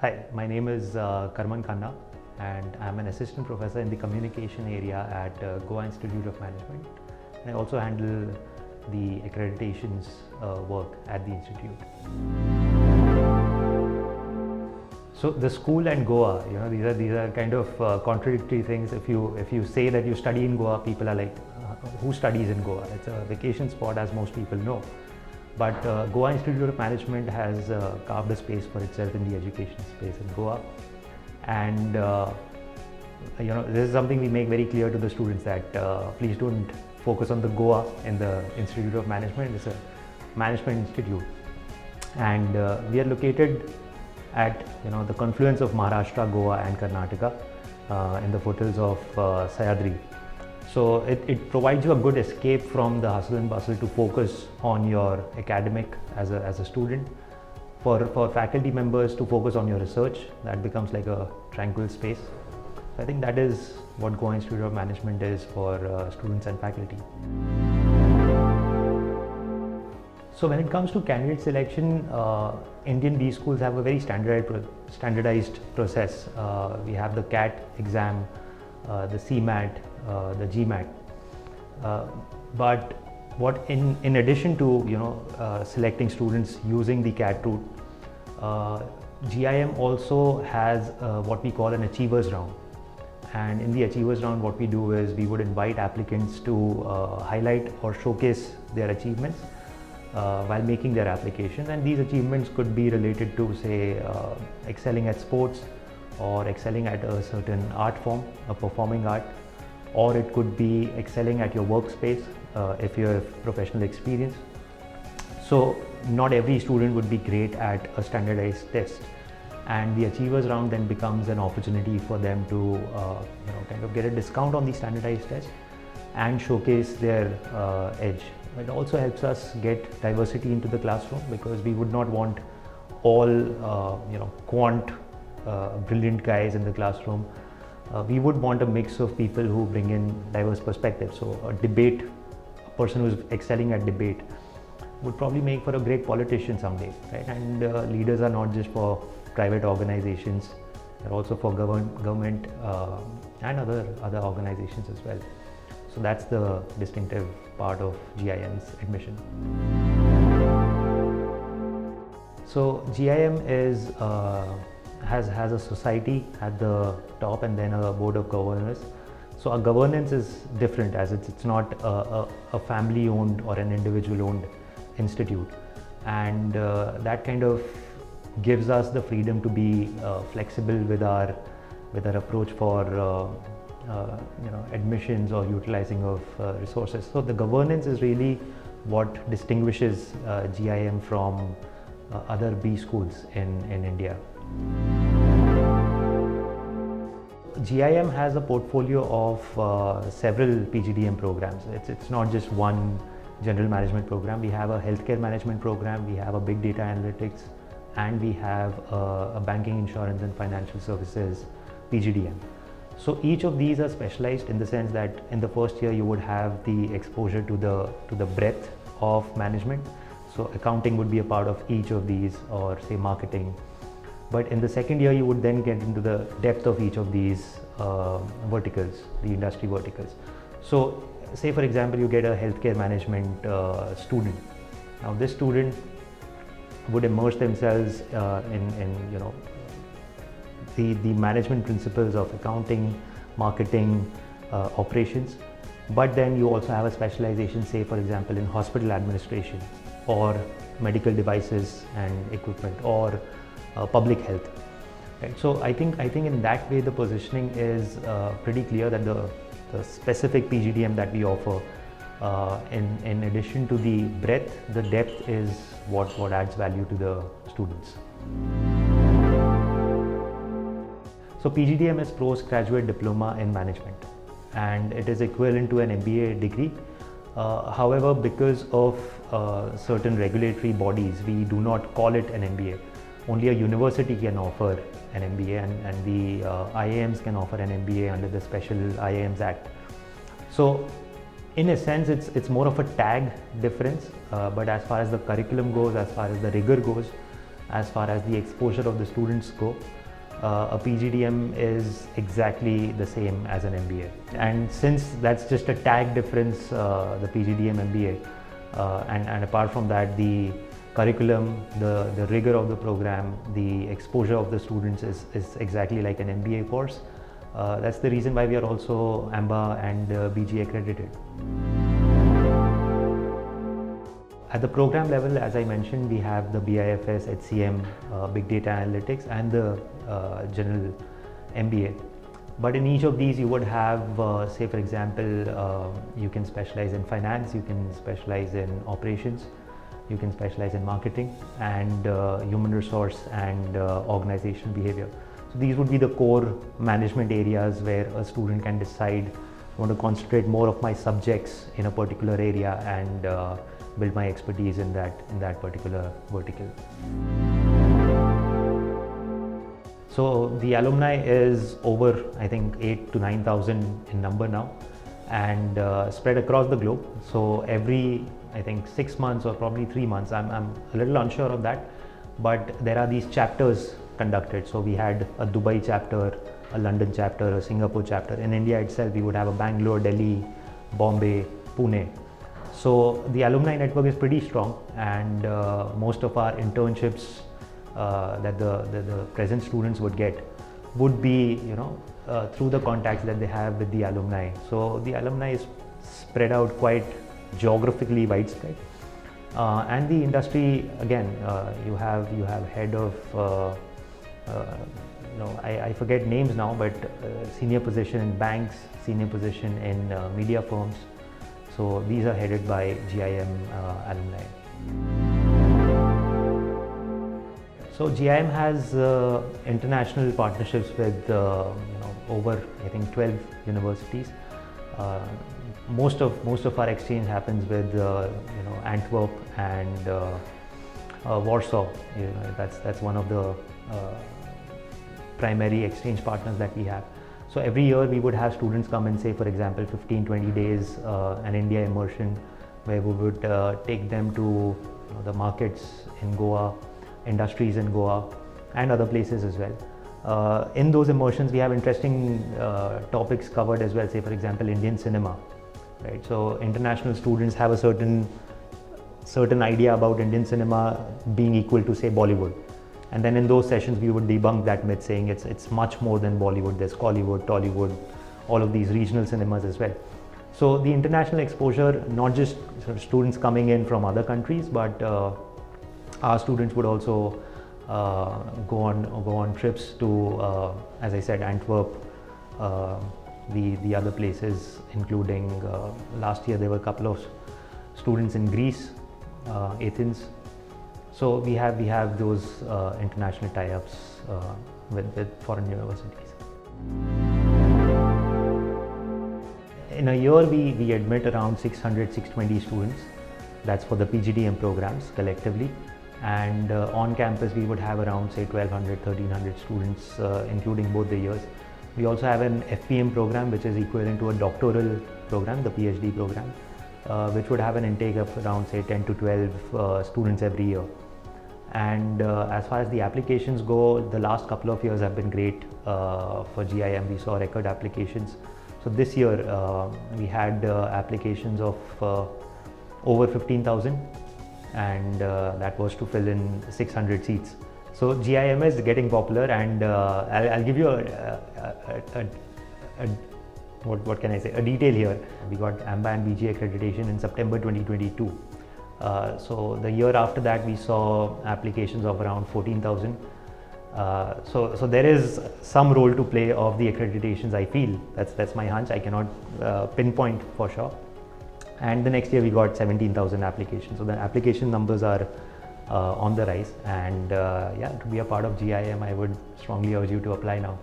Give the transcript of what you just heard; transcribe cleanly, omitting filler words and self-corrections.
Hi, my name is Karman Khanna and I'm an assistant professor in the communication area at Goa Institute of Management. And I also handle the accreditations work at the institute. So the school and Goa, these are kind of contradictory things. If you say that you study in Goa, people are like, who studies in Goa? It's a vacation spot, as most people know. But Goa Institute of Management has carved a space for itself in the education space in Goa. And this is something we make very clear to the students that please don't focus on the Goa in the Institute of Management. It's a management institute. And we are located at the confluence of Maharashtra, Goa and Karnataka in the foothills of Sahyadri. So it provides you a good escape from the hustle and bustle to focus on your academic as a student. For faculty members to focus on your research, that becomes like a tranquil space. So I think that is what Goa Institute of Management is for students and faculty. So when it comes to candidate selection, Indian B schools have a very standardized process. We have the CAT exam, the CMAT, the GMAT. But what in addition to selecting students using the CAT route, GIM also has what we call an achievers round. And in the achievers round, what we do is we would invite applicants to highlight or showcase their achievements while making their application. And these achievements could be related to, say, excelling at sports, or excelling at a certain art form, a performing art, or it could be excelling at your workspace if you have professional experience. So not every student would be great at a standardized test, and the achievers round then becomes an opportunity for them to kind of get a discount on the standardized test and showcase their edge. It also helps us get diversity into the classroom, because we would not want all quant brilliant guys in the classroom. We would want a mix of people who bring in diverse perspectives. So a person who's excelling at debate would probably make for a great politician someday, right? And leaders are not just for private organizations, they're also for government and other organizations as well. So that's the distinctive part of GIM's admission. So GIM has a society at the top and then a board of governors. So our governance is different, as it's not a family owned or an individual owned institute, and that kind of gives us the freedom to be flexible with our approach for admissions or utilizing of resources. So the governance is really what distinguishes GIM from other B schools in India. GIM has a portfolio of several PGDM programs. It's not just one general management program. We have a healthcare management program, we have a big data analytics, and we have a banking, insurance and financial services PGDM. So each of these are specialized in the sense that in the first year you would have the exposure to the breadth of management. So accounting would be a part of each of these, or say marketing. But in the second year, you would then get into the depth of each of these verticals, the industry verticals. So say for example, you get a healthcare management student. Now this student would immerse themselves in the management principles of accounting, marketing, operations. But then you also have a specialization, say for example, in hospital administration, or medical devices and equipment, or public health. Right? So I think in that way the positioning is pretty clear that the specific PGDM that we offer, in addition to the breadth, the depth is what adds value to the students. So PGDM is postgraduate diploma in management, and it is equivalent to an MBA degree. However, because of certain regulatory bodies, we do not call it an MBA. Only a university can offer an MBA, and the IIMs can offer an MBA under the Special IIMs Act. So in a sense, it's more of a tag difference, but as far as the curriculum goes, as far as the rigor goes, as far as the exposure of the students go. A PGDM is exactly the same as an MBA. And since that's just a tag difference, the PGDM MBA, and apart from that, the curriculum, the rigor of the program, the exposure of the students is exactly like an MBA course. That's the reason why we are also AMBA and BG accredited. At the program level, as I mentioned, we have the BIFS, HCM, Big Data Analytics, and the general MBA. But in each of these, you would have, say for example, you can specialize in finance, you can specialize in operations, you can specialize in marketing, and human resource and organizational behavior. So these would be the core management areas where a student can decide, I want to concentrate more of my subjects in a particular area and build my expertise in that particular vertical. So the alumni is over, I think, 8,000 to 9,000 in number now, and spread across the globe. So every, I think, 6 months or probably 3 months, I'm a little unsure of that, but there are these chapters conducted. So we had a Dubai chapter, a London chapter, a Singapore chapter. In India itself, we would have a Bangalore, Delhi, Bombay, Pune. So the alumni network is pretty strong, and most of our internships that the present students would get would be, through the contacts that they have with the alumni. So the alumni is spread out quite geographically widespread, and the industry, again, you have head of I forget names now, but senior position in banks, senior position in media firms. So these are headed by GIM alumni. So GIM has international partnerships with over, I think, 12 universities. Most of our exchange happens with Antwerp and Warsaw. That's one of the primary exchange partners that we have. So every year we would have students come and, say for example, 15-20 days an India immersion, where we would take them to the markets in Goa, industries in Goa, and other places as well. In those immersions, we have interesting topics covered as well. Say for example, Indian cinema, right? So international students have a certain idea about Indian cinema being equal to, say, Bollywood. And then in those sessions, we would debunk that myth, saying it's much more than Bollywood. There's Collywood, Tollywood, all of these regional cinemas as well. So the international exposure, not just sort of students coming in from other countries, but our students would also go on trips to, as I said, Antwerp, the other places, including last year there were a couple of students in Greece, Athens. So we have those international tie-ups with foreign universities. In a year, we admit around 600-620 students. That's for the PGDM programs collectively. And on campus, we would have around, say, 1,200-1,300 students, including both the years. We also have an FPM program, which is equivalent to a doctoral program, the PhD program, which would have an intake of around, say, 10 to 12 students every year. And as far as the applications go, the last couple of years have been great for GIM. We saw record applications. So this year we had applications of over 15,000, and that was to fill in 600 seats. So GIM is getting popular, and I'll give you what can I say, a detail here. We got AMBA and BG accreditation in September 2022. So the year after that, we saw applications of around 14,000. So there is some role to play of the accreditations, I feel. That's my hunch. I cannot pinpoint for sure. And the next year we got 17,000 applications. So the application numbers are on the rise. And yeah, to be a part of GIM, I would strongly urge you to apply now.